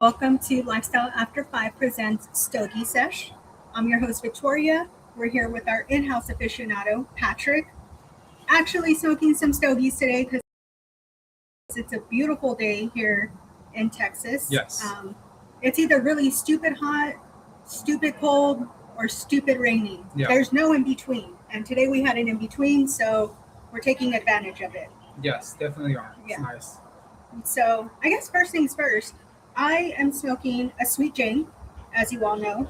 Welcome to Lifestyle After 5 presents Stogie Sesh. I'm your host, Victoria. We're here with our in-house aficionado, Patrick. Actually smoking some stogies today because it's a beautiful day here in Texas. Yes. It's either really stupid hot, stupid cold, or stupid rainy. Yeah. There's no in between. And today we had an in between, so we're taking advantage of it. Yes, definitely are. It's Yeah. nice. So I guess first things first, I am smoking a Sweet Jane, as you all know.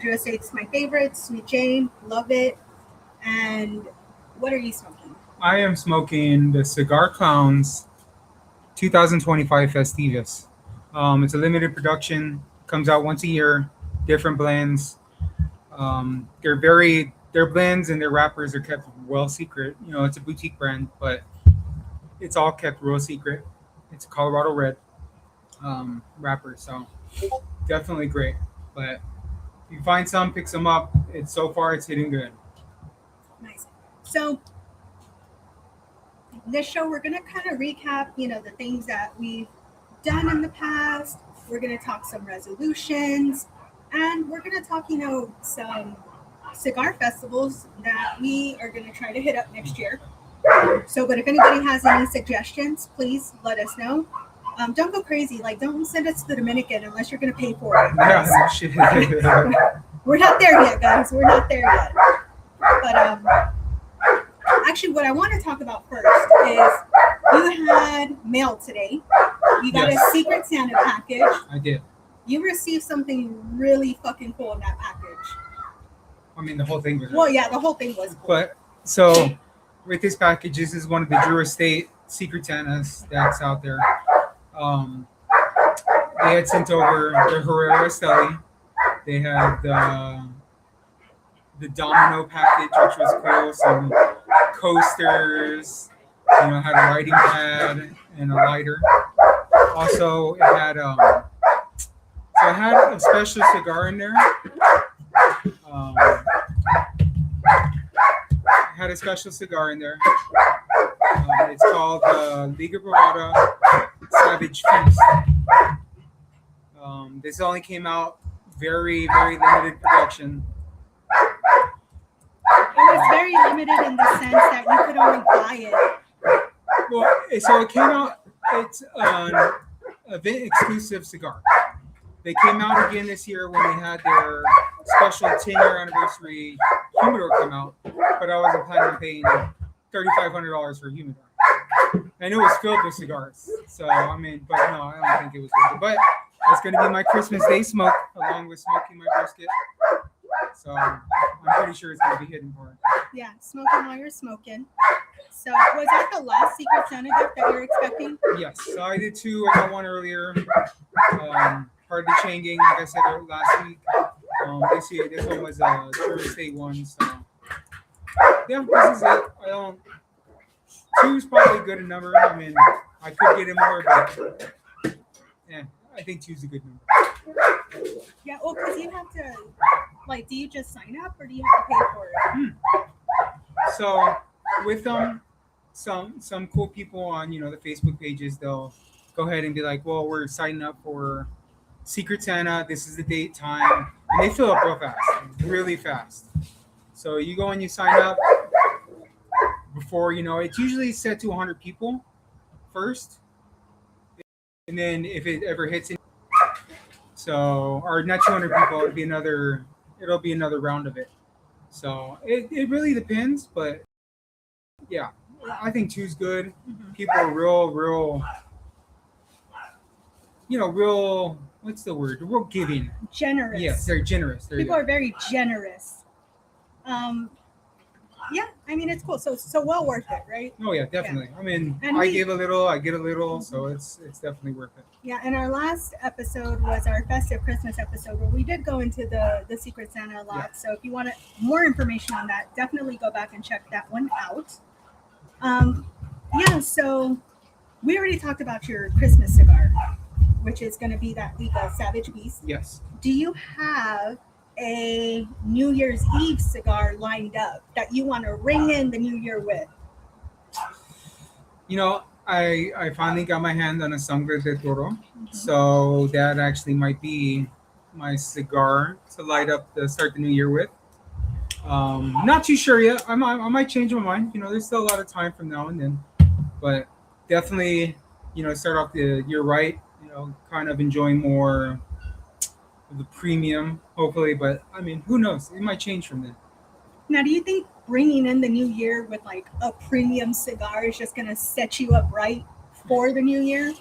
Drew say it's my favorite, Sweet Jane, love it. And what are you smoking? I am smoking the Cigar Clowns 2025 Festivus. It's a limited production, comes out once a year, different blends. Their blends and their wrappers are kept well secret. You know, it's a boutique brand, but it's all kept real secret. It's a Colorado Red wrapper, so definitely great. But if you find some, pick some up. It's hitting good. Nice. So this show, we're going to kind of recap, the things that we've done in the past. We're going to talk some resolutions, and we're going to talk, some cigar festivals that we are going to try to hit up next year. So, but if anybody has any suggestions, please let us know. Don't go crazy. Like, don't send us to the Dominican unless you're going to pay for it. Yeah, shit. We're not there yet, guys. We're not there yet. But actually, what I want to talk about first is you had mail today. You got a Secret Santa package. I did. You received something really fucking cool in that package. I mean, the whole thing was. Well, yeah, the whole thing was cool. But so with this package, this is one of the Drew Estate Secret Santas that's out there. They had sent over the Herrera Esteli. They had the Domino package, which was cool. Some coasters. Had a lighting pad and a lighter. Also, it had it had a special cigar in there. Had a special cigar in there. It's called Liga Bravada Savage Feast. This only came out very, very limited production. It was very limited in the sense that you could only buy it. Well, so it came out. It's an event exclusive cigar. They came out again this year when they had their special 10-year anniversary humidor come out, but I wasn't planning on paying $3,500 for a humidor. And it was filled with cigars. So, but no, I don't think it was worth it. But it's going to be my Christmas Day smoke along with smoking my brisket. So I'm pretty sure it's going to be hitting for it. Yeah, smoking while you're smoking. So was that the last Secret Santa gift that you're expecting? Yes. So I did two. I got one earlier. Hardly changing, like I said last week. This one was a Drew Estate one. So yeah, this is it. Two is probably a good number. I could get in more, but yeah, I think two's a good number. Yeah, well, because you have to, do you just sign up or do you have to pay for it? So with them, some cool people on the Facebook pages, they'll go ahead and be like, well, we're signing up for Secret Santa. This is the date, time, and they fill up really fast. So you go and you sign up before it's usually set to 100 people first, and then if it ever hits it, or not 200 people, it'll be another round of it. So it really depends, but yeah, I think two's good. Mm-hmm. People are real, what's the word? Real giving. Generous. Yes, they're generous. People are very generous. Yeah, it's cool. So well worth it, right? Oh yeah, definitely. Yeah. I give a little, I get a little, so it's definitely worth it. Yeah, and our last episode was our festive Christmas episode where we did go into the Secret Santa a lot. Yeah. So if you want more information on that, definitely go back and check that one out. Yeah, so we already talked about your Christmas cigar, which is going to be that Liga Savage Beast. Yes. Do you have a New Year's Eve cigar lined up that you want to ring in the new year with? I finally got my hand on a Sangre de Toro, so that actually might be my cigar to light up the start the new year with. Not too sure yet. I might change my mind. You know, there's still a lot of time from now and then, but definitely, you know, start off the year right. You know, kind of enjoying more of the premium, hopefully. But I mean, who knows? It might change from then. Now, do you think bringing in the new year with like a premium cigar is just going to set you up right for the new year?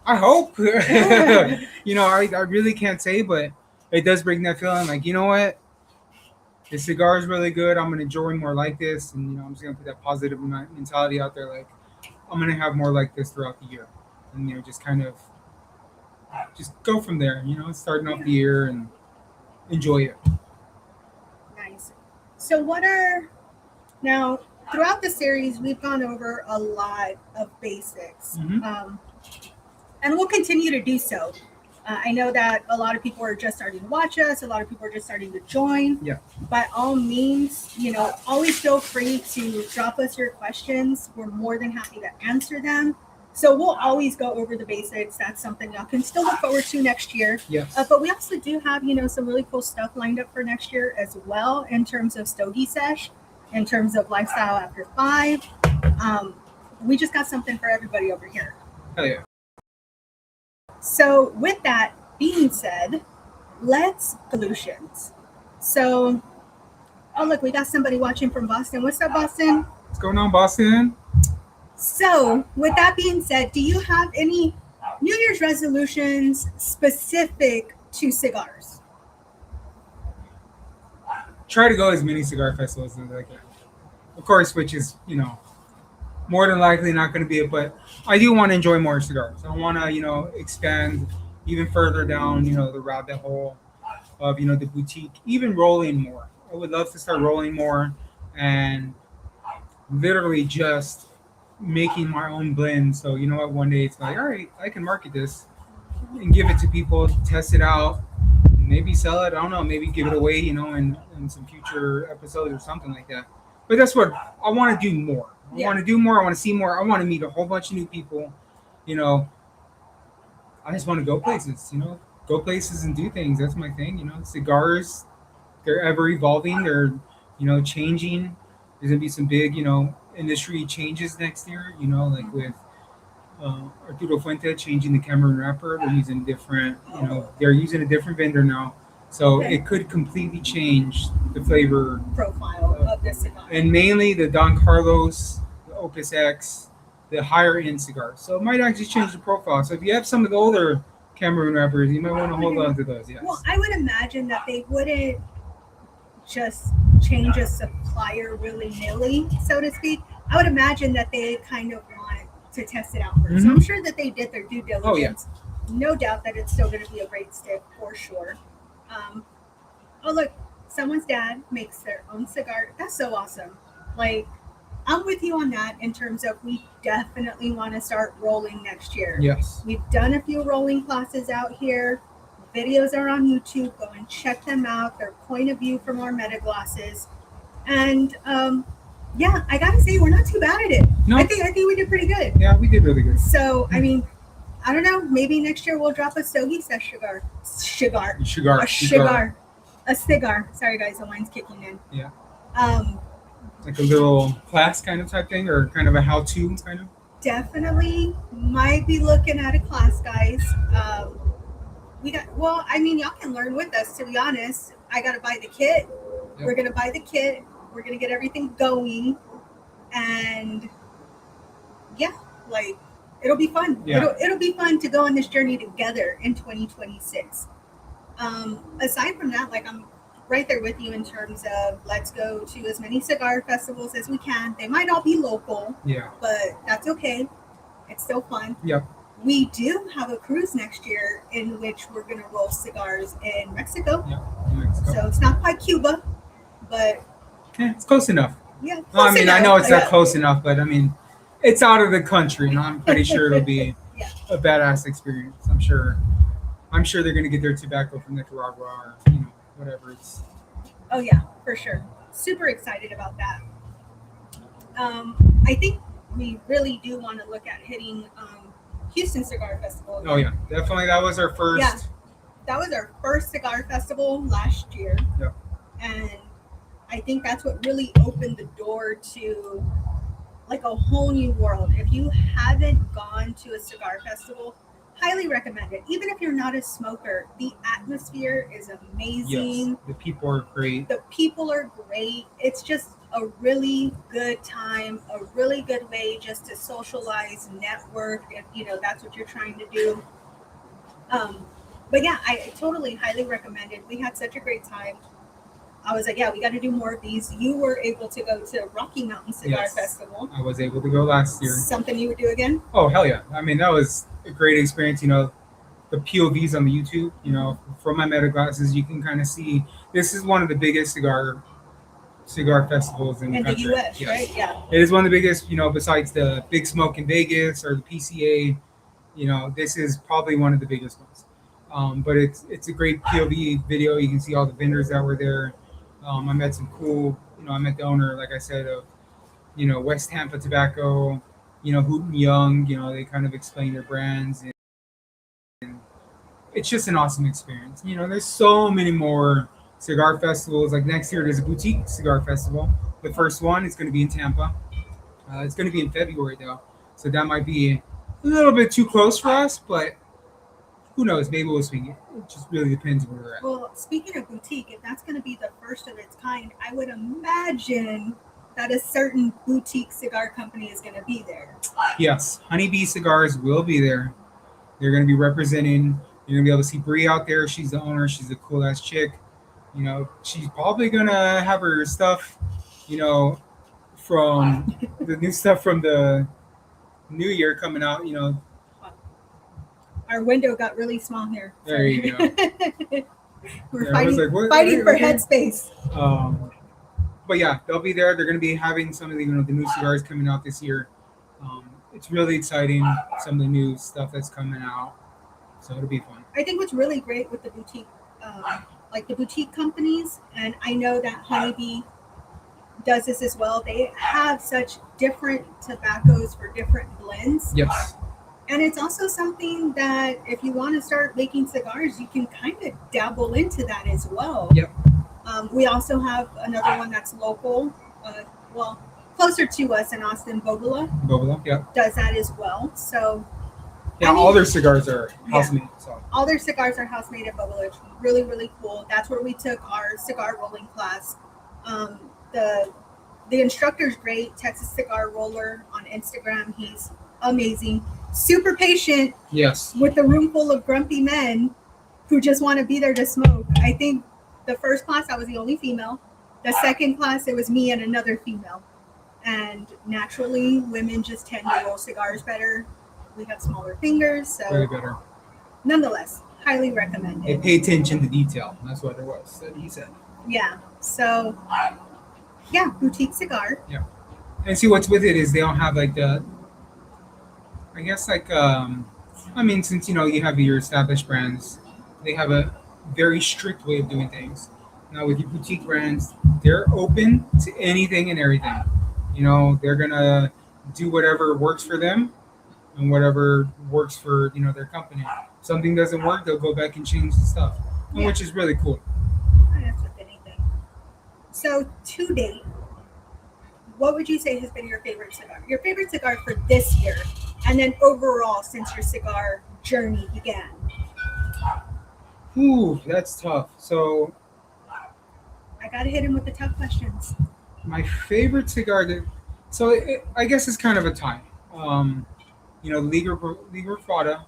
I hope. You know, I really can't say, but it does bring that feeling. Like, you know what? The cigar is really good. I'm gonna enjoy more like this, and you know, I'm just gonna put that positive mentality out there. Like, I'm gonna have more like this throughout the year, and you know, just kind of just go from there. You know, starting off the year and enjoy it. Nice. So, what are now throughout the series, we've gone over a lot of basics, and we'll continue to do so. I know that a lot of people are just starting to watch us. A lot of people are just starting to join. Yeah. By all means, you know, always feel free to drop us your questions. We're more than happy to answer them. So we'll always go over the basics. That's something y'all can still look forward to next year. Yes. But we also do have, you know, some really cool stuff lined up for next year as well in terms of Stogie Sesh, in terms of lifestyle after 5. We just got something for everybody over here. Hell yeah. So with that being said, let's solutions. So, oh look, we got somebody watching from Boston. What's up, Boston? What's going on, Boston? So with that being said, do you have any New Year's resolutions specific to cigars? Try to go as many cigar festivals as I can. Of course, which is, you know, more than likely not going to be it, but I do want to enjoy more cigars. I want to, you know, expand even further down, you know, the rabbit hole of, you know, the boutique, even rolling more. I would love to start rolling more and literally just making my own blend. So, you know what, one day it's like, all right, I can market this and give it to people, test it out, maybe sell it. I don't know, maybe give it away, you know, in some future episodes or something like that. But that's what I want to do more. I want to do more. I want to see more. I want to meet a whole bunch of new people. You know, I just want to go places, you know, go places and do things. That's my thing. You know, cigars, they're ever evolving. They're, you know, changing. There's going to be some big, you know, industry changes next year, you know, like with Arturo Fuente changing the Cameroon wrapper. They're using different, you know, they're using a different vendor now. So it could completely change the flavor profile of the cigar. And mainly the Don Carlos, the Opus X, the higher end cigars. So it might actually change the profile. So if you have some of the older Cameroon wrappers, you might want to hold on to those. Yes. Well, I would imagine that they wouldn't just change a supplier willy-nilly, so to speak. I would imagine that they kind of want to test it out first. So I'm sure that they did their due diligence. Oh, yeah. No doubt that it's still going to be a great stick for sure. Oh look, someone's dad makes their own cigar. That's so awesome. Like, I'm with you on that in terms of we definitely want to start rolling next year. Yes. We've done a few rolling classes out here. Videos are on YouTube. Go and check them out. Their point of view from our meta glasses. And yeah, I gotta say we're not too bad at it. No. I think we did pretty good. Yeah, we did really good. So I mean, I don't know. Maybe next year we'll drop a Stogie Sesh a cigar. Sorry guys, the line's kicking in. Yeah. Like a little class kind of type thing, or kind of a how-to kind of. Definitely might be looking at a class, guys. I mean, y'all can learn with us. To be honest, I gotta buy the kit. Yep. We're gonna buy the kit. We're gonna get everything going, and yeah, like it'll be fun. Yeah. It'll be fun to go on this journey together in 2026. Aside from that, like I'm right there with you in terms of let's go to as many cigar festivals as we can. They might all be local, but that's okay. It's still fun. Yep. We do have a cruise next year in which we're going to roll cigars in Mexico. Yeah, Mexico. So it's not quite Cuba, but it's close enough. Yeah. I mean, I know it's not close enough, but I mean, it's out of the country, and I'm pretty sure it'll be a badass experience. I'm sure they're going to get their tobacco from Nicaragua or, you know, whatever it's. Oh yeah, for sure. Super excited about that. I think we really do want to look at hitting Houston Cigar Festival. Oh yeah, definitely. That was our first. Yeah. That was our first cigar festival last year. Yep. And I think that's what really opened the door to like a whole new world. If you haven't gone to a cigar festival, highly recommend it. Even if you're not a smoker, the atmosphere is amazing. Yes, the people are great. The people are great. It's just a really good time, a really good way just to socialize, network, if you know that's what you're trying to do. But yeah, I totally highly recommend it. We had such a great time. I was like, yeah, we got to do more of these. You were able to go to Rocky Mountain Cigar Festival. I was able to go last year. Something you would do again? Oh, hell yeah. I mean, that was a great experience. You know, the POVs on the YouTube, you know, from my meta glasses, you can kind of see this is one of the biggest cigar festivals in the country. The U.S., yes. Right? Yeah. It is one of the biggest, you know, besides the Big Smoke in Vegas or the PCA. You know, this is probably one of the biggest ones. But it's a great POV video. You can see all the vendors that were there. I met some cool, you know, I met the owner, like I said, of, you know, West Tampa Tobacco, you know, Hooten Young, you know, they kind of explain their brands. And it's just an awesome experience. You know, there's so many more cigar festivals. Like next year, there's a boutique cigar festival. The first one is going to be in Tampa. It's going to be in February, though. So that might be a little bit too close for us, but who knows? Maybe we'll swing it. It just really depends where we're at. Well, speaking of boutique, if that's going to be the first of its kind, I would imagine that a certain boutique cigar company is going to be there. Yes, Honeybee Cigars will be there. They're going to be representing. You're going to be able to see Bree out there. She's the owner. She's a cool ass chick. You know, she's probably going to have her stuff, you know, from the new stuff from the new year coming out, you know. Our window got really small here. There you go. We're fighting for headspace. But yeah, they'll be there. They're going to be having some of the, you know, the new cigars coming out this year. It's really exciting. Some of the new stuff that's coming out, so it'll be fun. I think what's really great with the boutique, like the boutique companies, and I know that Honeybee does this as well. They have such different tobaccos for different blends. Yes. And it's also something that if you want to start making cigars, you can kind of dabble into that as well. Yep. We also have another one that's local, well, closer to us in Austin, Bobola. Bobola, yeah. Does that as well. So, yeah, I mean, all their cigars are house made. So. All their cigars are house made at Bobola. It's really, really cool. That's where we took our cigar rolling class. The instructor's great, Texas Cigar Roller on Instagram. He's amazing. Super patient. Yes. With a room full of grumpy men who just want to be there to smoke. I think the first class I was the only female. The second class it was me and another female. And naturally, women just tend to roll cigars better. We have smaller fingers, so way better. Nonetheless, highly recommend it. They pay attention to detail. That's what it was that he said. Yeah. So yeah, boutique cigar. Yeah. And see what's with it is they don't have like the, I guess like I mean, since you know you have your established brands, they have a very strict way of doing things. Now with your boutique brands, they're open to anything and everything. You know, they're gonna do whatever works for them and whatever works for, you know, their company. If something doesn't work, they'll go back and change the stuff, which is really cool. That's with anything. So to date, what would you say has been your favorite cigar? Your favorite cigar for this year, and then overall since your cigar journey began? Ooh, that's tough. So I gotta hit him with the tough questions. My favorite cigar, I guess it's kind of a tie. You know, Liga Rafada,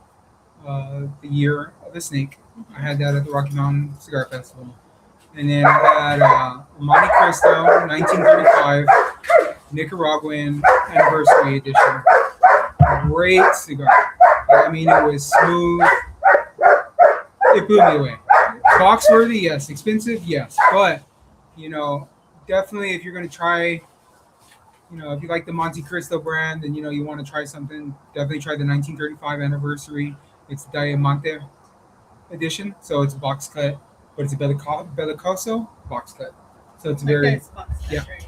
the Year of the Snake. I had that at the Rocky Mountain Cigar Festival. And then I had Monte Cristo, 1935, Nicaraguan Anniversary Edition. Great cigar. I mean, it was smooth. It blew me away. Box worthy, yes. Expensive, yes. But, you know, definitely if you're going to try, you know, if you like the Monte Cristo brand and, you know, you want to try something, definitely try the 1935 Anniversary. It's Diamante edition. So it's a box cut, but it's a Bellicoso box cut. So it's very, box cut, yeah. Right,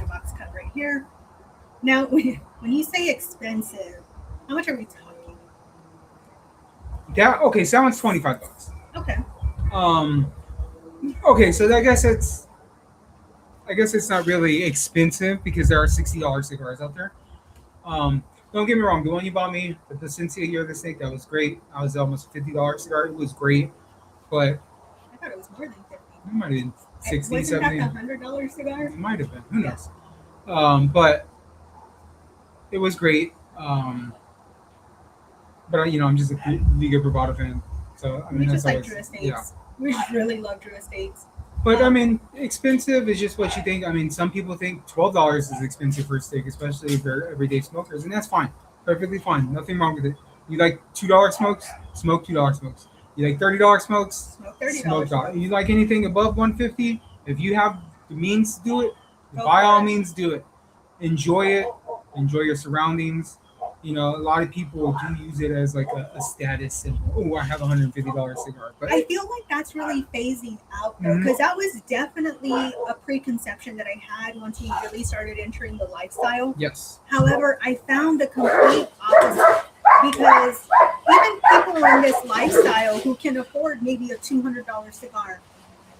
the box cut right here. Now, when you say expensive, how much are we talking? That okay? So that one's $25. Okay. Um, okay, so I guess it's not really expensive because there are $60 cigars out there. Don't get me wrong, the one you bought me, the Placencia Year of the Snake, that was great. I was almost $50 cigar. It was great, but it I thought it was more than 50. might have been 60, Wasn't that 70. the $100 cigar? It might have been. Who Yeah. knows? But it was great. But I'm just a Liga Bravada fan, so I We mean just that's like always Drew Estates. yeah. We really love Drew Estates. But I mean, expensive is just what you think. I mean, some people think $12 is expensive for a steak, especially if they're everyday smokers, and that's fine, perfectly fine, nothing wrong with it. You like $2 smokes, smoke $2 smokes. You like $30 smokes, Smoke $30 smoke $30. smokes. You like anything above 150? If you have the means to do it, Go by for all it. means do it. Enjoy it. Enjoy your surroundings. A lot of people do use it as like a status symbol. Oh, I have a $150 cigar, but I feel like that's really phasing out though, because that was definitely a preconception that I had once we really started entering the lifestyle. yes, However, I found the complete opposite because even people in this lifestyle who can afford maybe a $200 cigar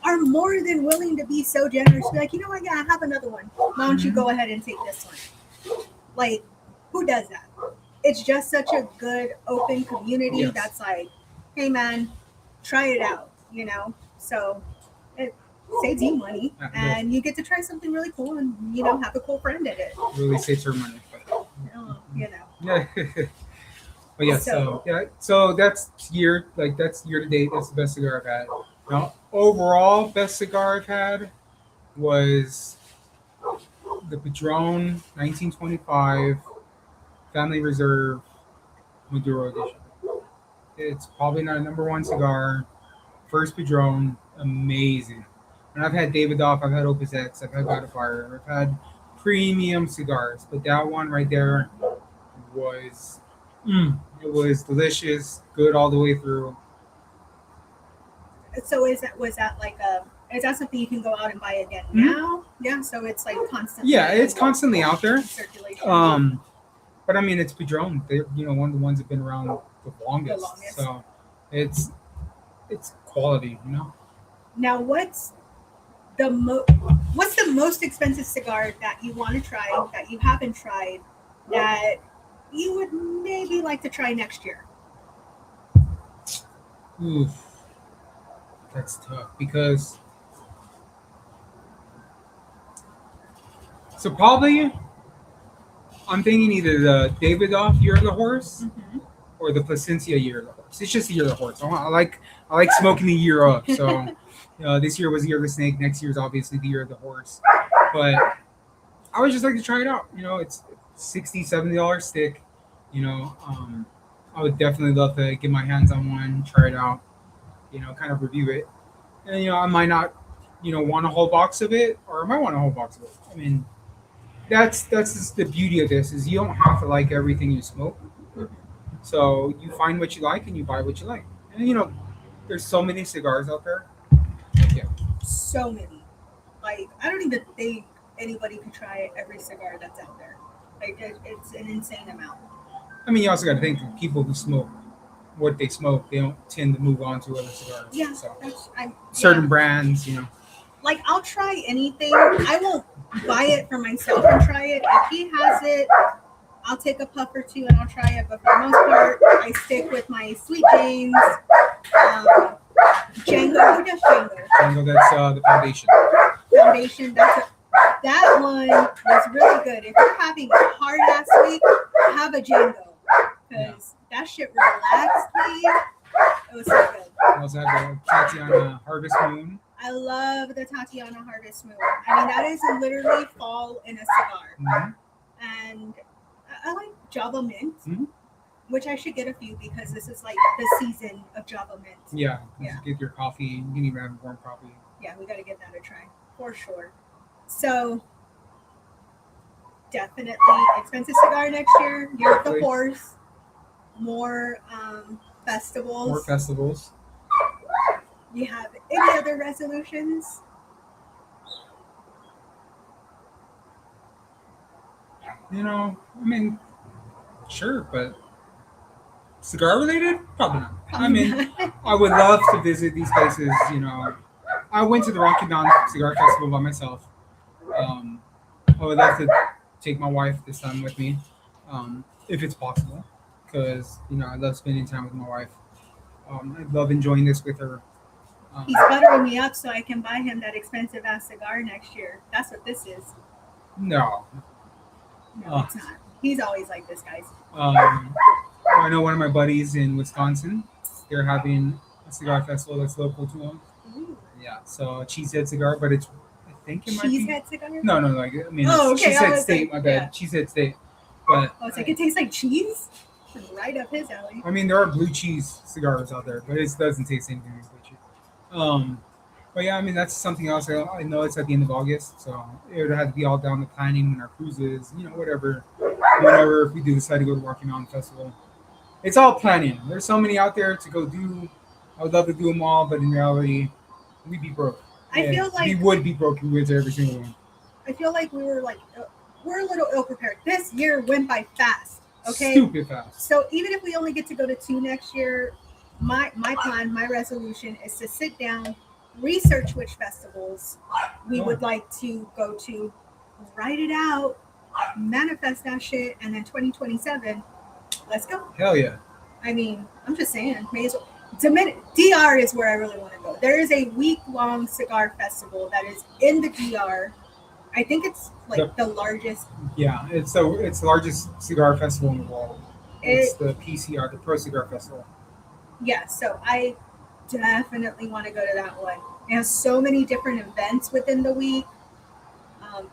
are more than willing to be so generous. Be like, you know what? Yeah, I have another one. Why don't you go ahead and take this one? Like, who does that? It's just such a good open community Yes. that's like, hey man, try it out, So it saves you money and you get to try something really cool and have a cool friend in it. really saves her money. Yeah. But yeah, so that's year to date. That's the best cigar I've had. Now, overall, best cigar I've had was the Padron 1925 Family Reserve Maduro Edition. It's probably not a number one cigar. First Padron, amazing. And I've had Davidoff, I've had Opus X, I've had God of Fire, I've had premium cigars, but that one right there was, it was delicious, good all the way through. So is that something you can go out and buy again now? Yeah, so it's like constantly. Yeah, it's constantly out there. Circulation. But I mean, it's Padron. They're one of the ones that have been around the longest. So it's quality. Now, what's the most expensive cigar that you want to try that you haven't tried that you would maybe like to try next year? Oof, that's tough because. So probably, I'm thinking either the Davidoff Year of the Horse or the Placencia Year of the Horse. It's just the Year of the Horse. I like smoking the year of. So this year was the Year of the Snake. Next year is obviously the Year of the Horse. But I would just like to try it out. It's $60, $70 stick. I would definitely love to get my hands on one, try it out. Kind of review it. And I might not, want a whole box of it, or I might want a whole box of it. I mean, that's just the beauty of this is you don't have to like everything you smoke. So you find what you like and you buy what you like. And there's so many cigars out there. Yeah. So many. Like I don't even think anybody could try every cigar that's out there. Like it's an insane amount. I mean, you also got to think that people who smoke what they smoke, they don't tend to move on to other cigars. Yeah. So certain brands, Like I'll try anything. I won't buy it for myself and try it. If he has it, I'll take a puff or two and I'll try it. But for the most part, I stick with my Sweet James, Django. Who does Django? Django, that's the Foundation. Foundation. That one was really good. If you're having a hard ass week, have a Django because that shit relaxed me. It was so good. I also have the Tatiana Harvest Moon. I love the Tatiana Harvest Moon. I mean, that is literally fall in a cigar. And I like Java Mint, which I should get a few because this is like the season of Java Mint. Yeah. Get your coffee. You can even have warm coffee. Yeah, we got to get that a try for sure. So, definitely expensive cigar next year. Year of the Horse. More festivals. More festivals. You have any other resolutions? I mean, sure, but cigar related? Probably not. I Probably mean, not. I would love to visit these places. I went to the Rocky Mountain Cigar Festival by myself. Um, I would love to take my wife this time with me, if it's possible, because I love spending time with my wife. I love enjoying this with her. He's buttering me up so I can buy him that expensive ass cigar next year. That's what this is. No, No, uh, it's not. He's always like this, guys. I know one of my buddies in Wisconsin. They're having a cigar festival that's local to them. Ooh. Yeah, so Cheesehead cigar, but I think it might be. Cheesehead cigar? No, like I mean, Oh, okay. she said state. My bad. Yeah. She said state, but Oh, it's like it tastes like cheese? Right up his alley. I mean, there are blue cheese cigars out there, but it doesn't taste anything like blue cheese. But yeah, I mean that's something else. I know it's at the end of August, so it would have to be all down to planning when our cruises, whatever. Whenever if we do decide to go to Rocky Mountain Festival, it's all planning. There's so many out there to go do. I would love to do them all, but in reality, we'd be broke. I feel like we would be broke if we went to every single one. I feel like we're a little ill prepared. This year went by fast. Okay. Stupid fast. So even if we only get to go to 2 next year, my plan, my resolution is to sit down, research which festivals we would like to go to, write it out, manifest that shit, and then 2027, let's go. Hell yeah. I mean, I'm just saying, may as well. DR is where I really want to go. There is a week-long cigar festival that is in the DR. I think it's like the largest. Yeah, it's the largest cigar festival in the world. It's the PCR, the Pro Cigar Festival. Yeah, so I definitely want to go to that one. It has so many different events within the week.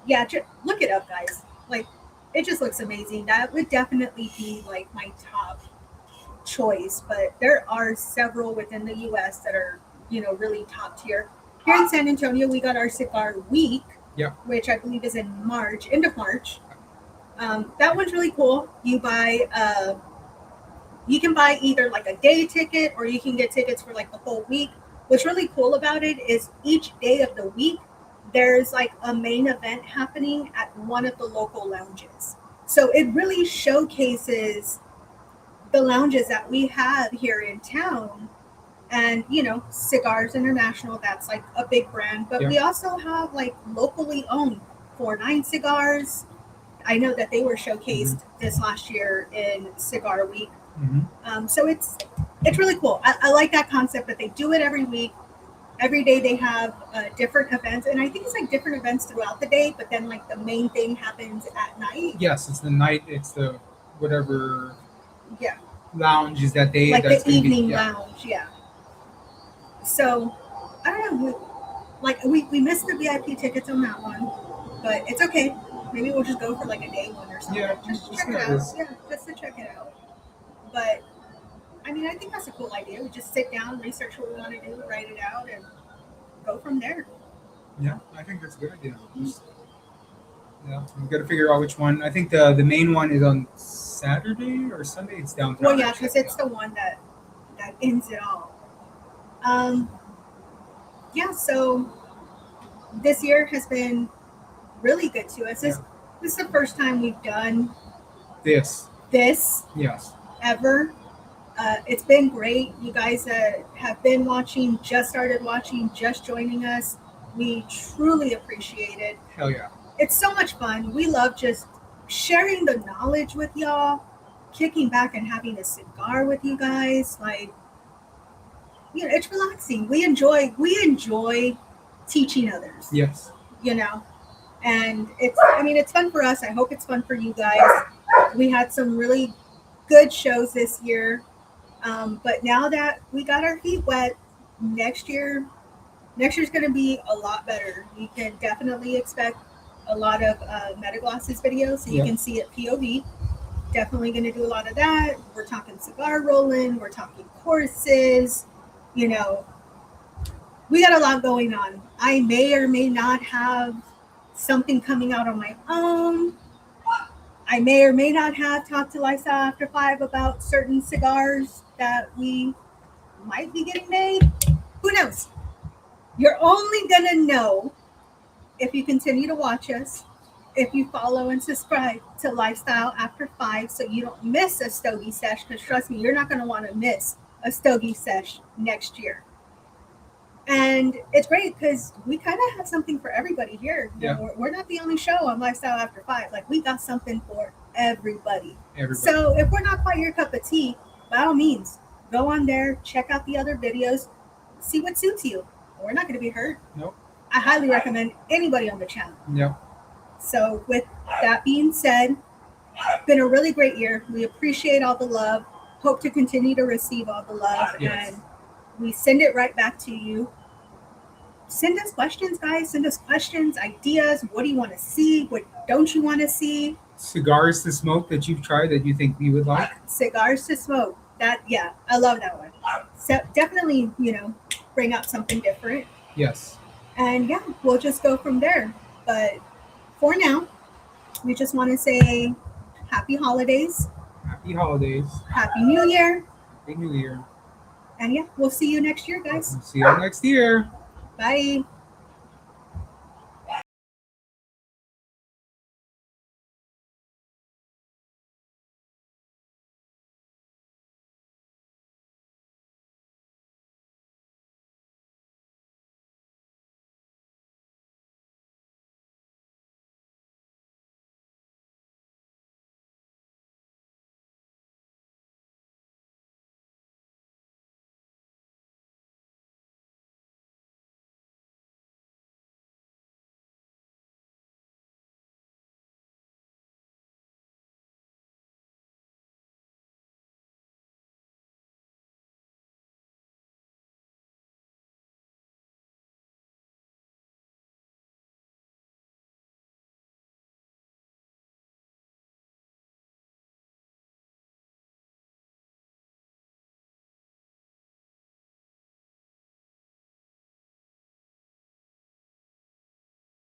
Yeah, look it up, guys. Like, it just looks amazing. That would definitely be like my top choice, but there are several within the U.S. that are, really top tier. Here in San Antonio, we got our Cigar Week, which I believe is in March, end of March. That one's really cool. You can buy either like a day ticket or you can get tickets for like the whole week. What's really cool about it is each day of the week, there's like a main event happening at one of the local lounges. So it really showcases the lounges that we have here in town. And, Cigars International, that's like a big brand. But we also have like locally owned 49 Cigars. I know that they were showcased this last year in Cigar Week. So it's really cool. I like that concept that they do it every week. Every day they have different events. And I think it's like different events throughout the day. But then like the main thing happens at night. Yes, it's the night. It's the whatever lounge is that day. Like the evening lounge, So, I don't know. We missed the VIP tickets on that one, but it's okay. Maybe we'll just go for like a day one or something. Yeah, just check it out. Yeah, just to check it out. But I mean, I think that's a cool idea. We just sit down, research what we want to do, write it out, and go from there. Yeah, I think that's a good idea. We've got to figure out which one. I think the main one is on Saturday or Sunday. It's downtown. Well, yeah, because it's the one that ends it all. So this year has been really good to us. This is the first time we've done this. Yes. Ever. It's been great. You guys have been watching, just started watching, just joining us. We truly appreciate it. Hell yeah. It's so much fun. We love just sharing the knowledge with y'all, kicking back and having a cigar with you guys. Like, it's relaxing. We enjoy teaching others. Yes. And it's fun for us. I hope it's fun for you guys. We had some really good shows this year. But now that we got our feet wet, next year's going to be a lot better. You can definitely expect a lot of Metaglasses videos, so you can see it POV. Definitely going to do a lot of that. We're talking cigar rolling. We're talking courses. We got a lot going on. I may or may not have something coming out on my own. I may or may not have talked to Lisa after 5 about certain cigars that we might be getting made. Who knows? You're only going to know if you continue to watch us if you follow and subscribe to Lifestyle After 5 so you don't miss a Stogie Sesh, because trust me, you're not going to want to miss a Stogie Sesh next year. And it's great because we kind of have something for everybody here. You know, we're not the only show on Lifestyle After 5. Like, we got something for everybody. So if we're not quite your cup of tea, by all means, go on there, check out the other videos, see what suits you. We're not going to be hurt. Nope. I highly recommend anybody on the channel. Yep. So with that being said, been a really great year. We appreciate all the love. Hope to continue to receive all the love. Yes. And we send it right back to you. Send us questions, guys. Send us questions, ideas. What do you want to see? What don't you want to see? Cigars to smoke that you've tried that you think we would like? Cigars to smoke. I love that one. So definitely, bring out something different. Yes. And yeah, we'll just go from there. But for now, we just want to say happy holidays. Happy holidays. Happy New Year. Happy New Year. And yeah, we'll see you next year, guys. See you next year. Bye.